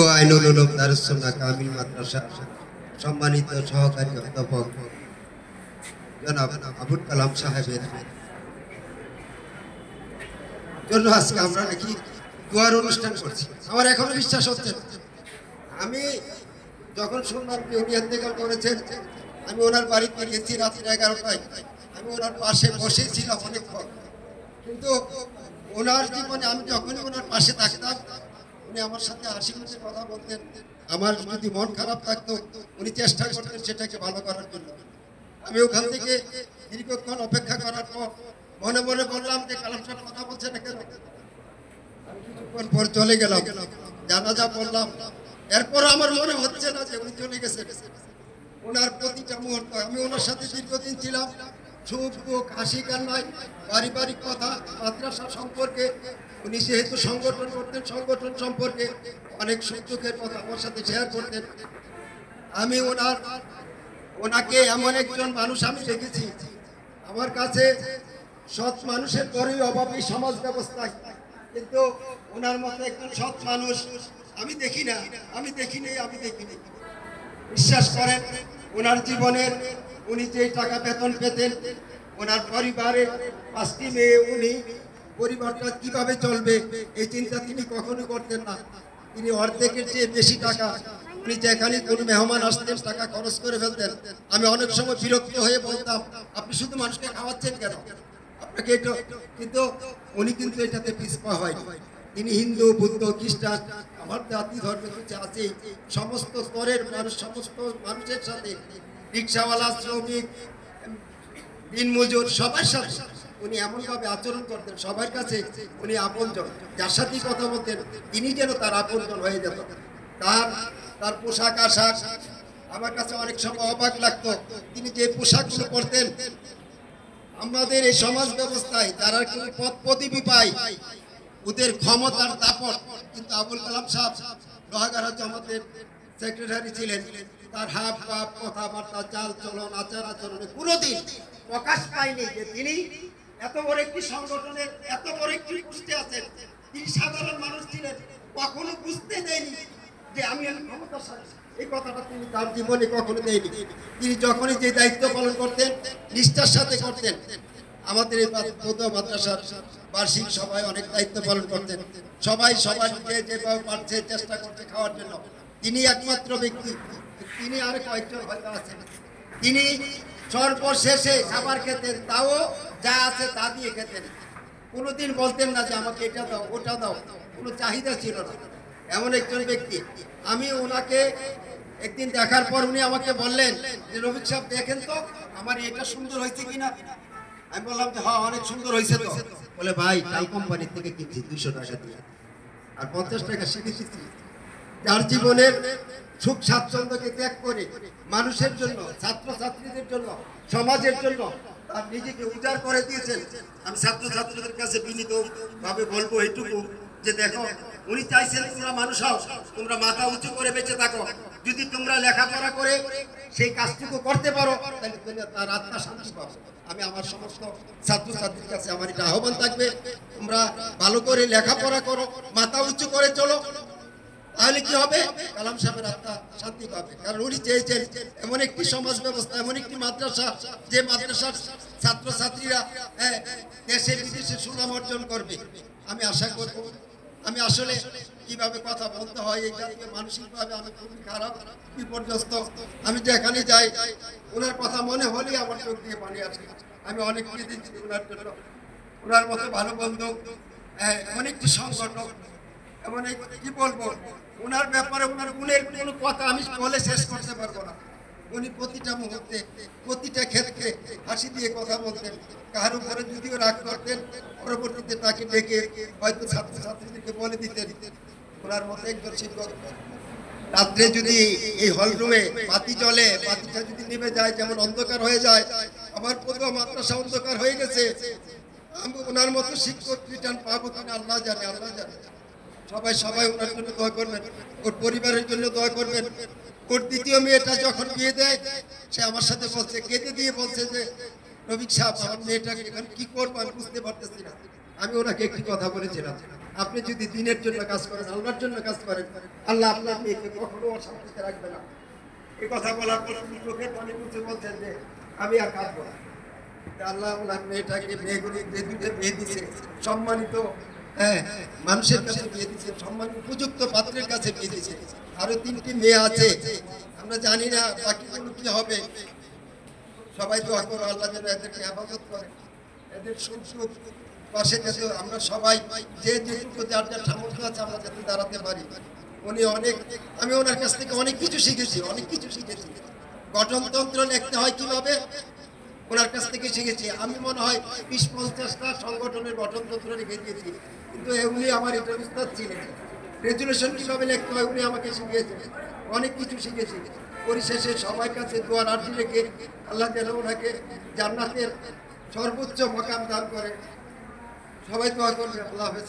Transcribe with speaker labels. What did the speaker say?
Speaker 1: আইনুল উলুম দারুস সুন্নাহ কামিল মাদ্রাসা সম্মানিত সহকারী অধ্যাপক জনাব আবুল কালাম সাহেবের জন্য আজকে আমরা নাকি দোয়ার অনুষ্ঠান করছি। আমার এখনো বিশ্বাস হচ্ছে না। আমি যখন শুনলাম ইউনিয়ন থেকে করেছেন, আমি ওনার বাড়িতে গেছি রাত্রি 11টায়। আমি ওনার পাশে বসেছিলাম অনেকক্ষণ, কিন্তু ওনার জীবনে আমি যখনই ওনার পাশে থাকতাম উনি আমার সাথে হাসি মুখে কথা বলতেন। আমার যদি মন খারাপ থাকতো উনি চেষ্টা করতেন সেটাকে ভালো করার জন্য। আমি ওখান থেকে দীর্ঘক্ষণ অপেক্ষা করার পর মনে মনে বললাম যে কালাম সাহেব কথা বলছে না কেন। কিছুক্ষণ পর চলে গেলাম, জানাজা পড়লাম। এরপর আমার মনে হচ্ছে না যে উনি চলে গেছে। ওনার প্রতিটা মুহূর্ত আমি ওনার সাথে দীর্ঘদিন ছিলাম। সুখ দুঃখ হাসি কান্নায় পারিবারিক কথা, মাদ্রাসা সম্পর্কে, উনি যেহেতু সংগঠন করতেন সংগঠন সম্পর্কে অনেক সুখ দুঃখের কথা আমার সাথে শেয়ার করতেন। আমি ওনাকে এমন একজন মানুষ আমি দেখেছি, আমার কাছে সৎ মানুষের পরেই অভাবী সমাজ ব্যবস্থায়, কিন্তু ওনার মতো একজন সৎ মানুষ আমি দেখি না, আমি দেখিনি। বিশ্বাস করেন ওনার জীবনের উনি যে টাকা বেতন পেতেন, ওনার পরিবারে 5টি মেয়ে, উনি পরিবারটা কিভাবে চলবে এই চিন্তা তিনি কখনো করতেন না। তিনি অর্ধেকের চেয়ে বেশি টাকা উনি যেখানে কোনো মেহমান আসতেন টাকা খরচ করে ফেলতেন। আমি অনেক সময় বিরক্ত হয়ে বলতাম, আপনি শুধু মানুষকে খাওয়াচ্ছেন কেন, আপনাকে এটা, কিন্তু উনি কিন্তু এটাতে পিছপা হয়। তিনি হিন্দু, বুদ্ধ, খ্রিস্টান, আমার জাতি ধর্ম কিছু আছে, সমস্ত স্তরের মানুষ, সমস্ত মানুষের সাথে, রিক্সাওয়ালা, শ্রমিক, দিনমজুর সবার সাথে উনি এমনভাবে আচরণ করতেন, সবার কাছে উনি আপনজন। যার সাথেই কথা বলতেন তিনি যেন তার আপনজন হয়ে যেত। তার পোশাক আশাক আমার কাছে অনেক সময় অবাক লাগতো। তিনি যে পোশাকগুলো পরতেন, আমাদের এই সমাজ ব্যবস্থায় যারা কোনো পদ পদবি পায় ওদের ক্ষমতার দাপট, কিন্তু আবুল কালাম সাহেব লোহাগাড়া জমাতের সেক্রেটারি ছিলেন। তার হাব ভাব, কথাবার্তা, চাল চলন, আচার আচরণে কোনোদিন প্রকাশ পায়নি যে তিনি এত বড় একটি সংগঠনের এত বড় একটি পোস্টে আছেন। তিনি সাধারণ মানুষ ছিলেন, কখনো বুঝতে দেয়নি যে আমি ক্ষমতাশালী। এই কথাটা তিনি তার জীবনে কখনো দেয়নি। তিনি যখনই যে দায়িত্ব পালন করতেন নিষ্ঠার সাথে করতেন। আমাদের এই মাদ্রাসার বার্ষিক সভায় অনেক দায়িত্ব পালন করতেন। সবাই সবার যেভাবে পারছে চেষ্টা করছে খাওয়ার জন্য। তিনি একমাত্র ব্যক্তি, তিনি আর কয়েকজন হয়তো আছেন, তিনি সর্বশেষে খাবার খেতেন, তাও যা আছে তা দিয়ে খেতেন। কোনোদিন বলতেন না যে আমাকে এটা দাও ওটা দাও, কোনো চাহিদা ছিল না। এমন একজন ব্যক্তি। আমি ওনাকে একদিন দেখার পর উনি আমাকে বললেন যে রফিক সাহেব দেখেন তো আমার এটা সুন্দর হয়েছে কিনা। আমি বললাম যে হ্যাঁ অনেক সুন্দর হয়েছে তো। বলে ভাই টাই কোম্পানির থেকে কিনছি 200 টাকা দিয়ে, আর 50 টাকা শিখেছি। যার জীবনের সুখ স্বাচ্ছন্দ্যকে ত্যাগ করে মানুষের জন্য, ছাত্রছাত্রীদের জন্য, সমাজের জন্য তার নিজেকে উজাড় করে দিয়েছেন। আমি ছাত্রছাত্রীদের কাছে বিনীতভাবে বলবো এইটুকু যে দেখো, উনি চাইছেন তোমরা মানুষ হও, তোমরা মাথা উঁচু করে বেঁচে থাকো। যদি তোমরা লেখাপড়া করে সেই কাজটুকু করতে পারো তাহলে তার আত্মা শান্তি পাবে। আমি আমার সমস্ত ছাত্রছাত্রীর কাছে আমার এটা আহ্বান থাকবে, তোমরা ভালো করে লেখাপড়া করো, মাথা উঁচু করে চলো, তাহলে কি হবে, কালাম সাহেবের আত্মা শান্তি পাবে। কারণ উনি চেয়েছেন এমন একটি সমাজ ব্যবস্থা, এমন একটি মাদ্রাসা, যে মাদ্রাসার ছাত্রছাত্রীরা দেশে বিদেশে সুনাম অর্জন করবে। আমি আশা করব, আমি আসলে কিভাবে কথা বলতে হয় এটা মানসিকভাবে আমি খুবই খারাপ, বিপর্যস্ত। আমি যেখানে যাই ওনার কথা মনে হলেই আমার চোখ দিয়ে পানি আসে। আমি অনেক দিচ্ছি ওনার জন্য। ওনার মতো ভালো বন্ধু, অনেকটি সংগঠন, এমন কি বলবো ওনার ব্যাপারে, ওনার গুণের কোনো কথা আমি বলে শেষ করতে পারবো না। উনি প্রতিটা মুহূর্তে, প্রতিটা ক্ষেত্রে হাসি দিয়ে কথা বলতেন। কার উপরে যদিও রাগ করতেন, পরবর্তীতে তাকে ডেকে হয়তো ছাত্রছাত্রীদেরকে বলে দিতেন। ওনার মতো একজন শিক্ষক, রাত্রে যদি এই হলরুমে বাতি জ্বলে, বাতিটা যদি নেমে যায়, যেমন অন্ধকার হয়ে যায়, আমার পুরো মাদ্রাসা অন্ধকার হয়ে গেছে। আমি ওনার মতো শিক্ষক রিটার্ন পাবো কিনা আল্লাহ জানে, আল্লাহ জানে। সবাই ওনার জন্য দোয়া করবেন, ওর পরিবারের জন্য দোয়া করবেন। ওর দ্বিতীয় মেয়েটা যখন বিয়ে দেয়, সে আমার সাথে বলছে, কেঁদে দিয়ে বলছে যে রফিক সাহেব আমার মেয়েটাকে এখন কি করবো আমি বুঝতে পারতেছি না। আমি ওনাকে একটি কথা বলেছিলাম, আপনি যদি দিনের জন্য কাজ করেন, আল্লাহর জন্য কাজ করেন, আল্লাহ আপনার মেয়েকে কখনো অশান্তিতে রাখবে না। এই কথা বলার পর তিনি চোখের পানি মুছে বলছেন যে আমি আর কাঁদবো না। আল্লাহ ওনার মেয়েটাকে মেয়েগুলি যে দুটো বিয়ে দিছে, সম্মানিত মানুষের কাছে বিয়ে দিছে, সম্মানিত উপযুক্ত পাত্রের কাছে বিয়ে দিছে। আরো 3টি মেয়ে আছে, আমরা জানি না বাকিগুলো কি হবে। সবাই দোয়া করো আল্লাহ যেন এদেরকে হেফাজত করে, এদের সুখ পাশে যাতে আমরা সবাই যে যেটুকু যার যার সামর্থ্য আছে আমরা যাতে দাঁড়াতে পারি। উনি অনেক, আমি ওনার কাছ থেকে অনেক কিছু শিখেছি, অনেক কিছু শিখেছি। গঠনতন্ত্র লিখতে হয় কিভাবে ওনার কাছ থেকে শিখেছি। আমি মনে হয় 20-50টা সংগঠনের গঠনতন্ত্র লিখে দিয়েছি, কিন্তু উনি আমার এটা উস্তাদ ছিলেন। রেজুলেশন কিভাবে লিখতে হয় উনি আমাকে শিখিয়েছেন, অনেক কিছু শিখেছি। পরিশেষে সবার কাছে দোয়ার আর্জি রেখে আল্লাহ যেন ওনাকে জান্নাতের সর্বোচ্চ মকাম দান করে। সবাই দোয়া করবেন। আল্লাহ হাফেজ।